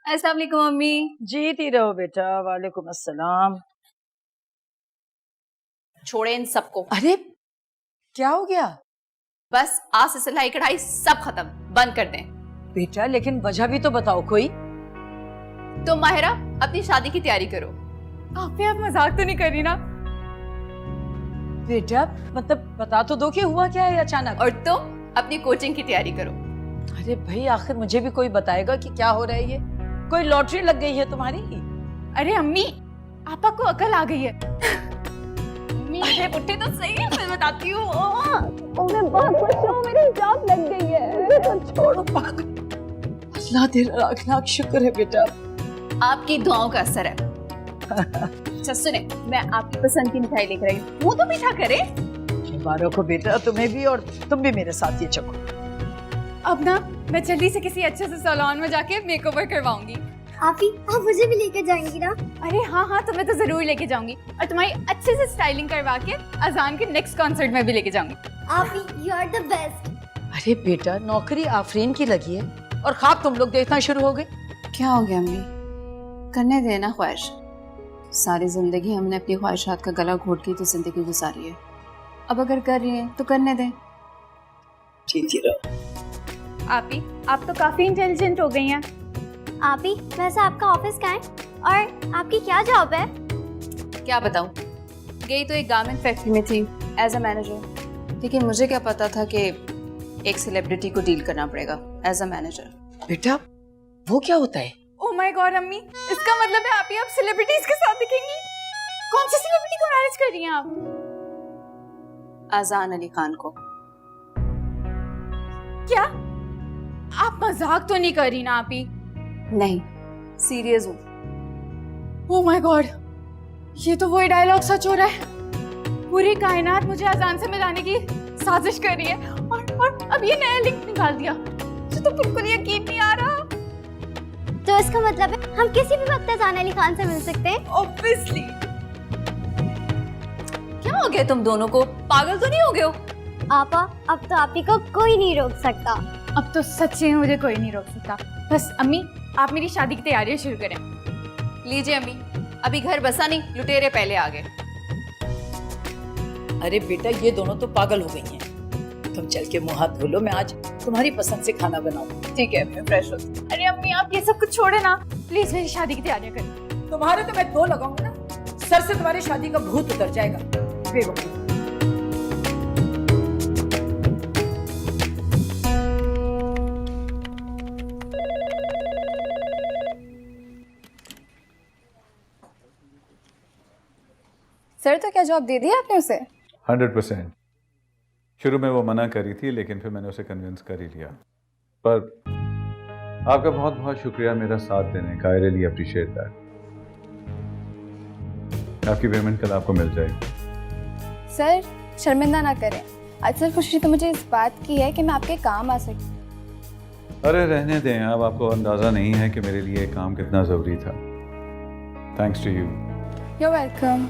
अस्सलाम वालेकुम मम्मी। जीती रहो बेटा। वालेकुम अस्सलाम। छोड़े इन सबको। अरे क्या हो गया बस आज से सिलाई कढ़ाई सब खत्म, बंद कर दें। बेटा? लेकिन वजह भी तो बताओ कोई। तो माहिरा अपनी शादी की तैयारी करो। आप मजाक तो नहीं कर रही ना? बेटा मतलब बता तो दो कि हुआ क्या है अचानक। और तुम अपनी कोचिंग की तैयारी करो। अरे भाई आखिर मुझे भी कोई बताएगा कि क्या हो रहा है ये? कोई लॉटरी लग गई है तुम्हारी? अरे अम्मी, आपा को अकल आ गई है। उठे तो सही है, मैं बताती हूँ। मैं बहुत खुश हूँ, मेरी जॉब लग गई है। छोड़ो पागल। अल्लाह तेरा लाख लाख शुक्र है बेटा। आपकी दुआओं का असर है। अच्छा सुने, मैं आपकी पसंद की मिठाई लेकर आई हूँ, वो तो मीठा करे। मुबारक हो बेटा तुम्हें भी, और तुम भी मेरे साथ ये चखो। अब ना मैं जल्दी से किसी अच्छे से सैलून में जाके मेकओवर करवाऊंगी। आप मुझे भी लेकर जाएंगी ना? अरे हाँ, तुम्हें तो जरूर लेके जाऊंगी, और तुम्हारी अच्छे से स्टाइलिंग करवा के अजान के नेक्स्ट कॉन्सर्ट में भी लेके जाऊंगी। You are the best. अरे बेटा नौकरी आफरीन की लगी है और ख्वाब तुम लोग देखना शुरू हो गए। क्या हो गया अम्मी? करने देना ख्वाहिश। सारी जिंदगी हमने अपनी ख्वाहिशात का गला घोट के तो जिंदगी गुजारी है, अब अगर कर रही है तो करने दें। ठीक ही रहो। आप तो काफी इंटेलिजेंट हो गई हैं। वैसे आपका ऑफिस कहाँ है और आपकी क्या जॉब है? क्या बताऊं, गई तो एक गारमेंट फैक्ट्री में थी एज अ मैनेजर, लेकिन मुझे क्या पता था कि एक सेलिब्रिटी को डील करना पड़ेगा एज अ मैनेजर। बेटा वो क्या होता है? ओह माय गॉड अम्मी, इसका मतलब है आप ही अब सेलिब्रिटीज के साथ दिखेंगी। कौन सी सेलिब्रिटी को मैनेज कर रही हैं आप? अजान अली खान को। क्या आप मजाक तो नहीं कर रही ना? आप ही? नहीं, सीरियस हूँ। ओह माय गॉड, ये तो वही डायलॉग सच हो रहा है। पूरी कायनात मुझे अजान से मिलाने की साजिश कर रही है, और अब ये नया लिंक निकाल दिया। मुझे तो बिल्कुल यकीन नहीं आ रहा। तो इसका मतलब है हम किसी भी वक्त अजान अली खान से मिल सकते हैं? ऑब्वियसली। क्या हो गया तुम दोनों को? पागल तो नहीं हो गए हो? आपा, अब तो आप ही को कोई नहीं रोक सकता। अब तो सच्ची में मुझे कोई नहीं रोक सकता। बस अम्मी, आप मेरी शादी की तैयारियां शुरू करें। लीजिए अम्मी, अभी घर बसा नहीं, लुटेरे पहले आ गए। अरे बेटा ये दोनों तो पागल हो गई हैं। तुम चल के मुंह हाथ धो लो, मैं आज तुम्हारी पसंद से खाना बनाऊं। ठीक है, मैं फ्रेश हो। अरे अम्मी आप ये सब कुछ छोड़े ना, प्लीज मेरी शादी की तैयारियां करें। तुम्हारे तो मैं 2 लगाऊंगा ना, सर से तुम्हारी शादी का भूत उतर जाएगा। बेवकूफ। सर तो क्या जॉब दे दी आपने उसे? 100%। शुरू में वो मना करी थी, लेकिन फिर मैंने उसे कन्विंस कर ही लिया। पर आपका बहुत बहुत शुक्रिया मेरा साथ देने का। I really appreciate that. आपकी पेमेंट कल आपको मिल जाएगी। सर शर्मिंदा ना करें, असल खुशी तो मुझे इस बात की है कि मैं आपके काम आ सकती। अरे रहने दें, अब आपको अंदाज़ा नहीं है कि मेरे लिए काम कितना ज़रूरी था। Thanks to you. You are welcome.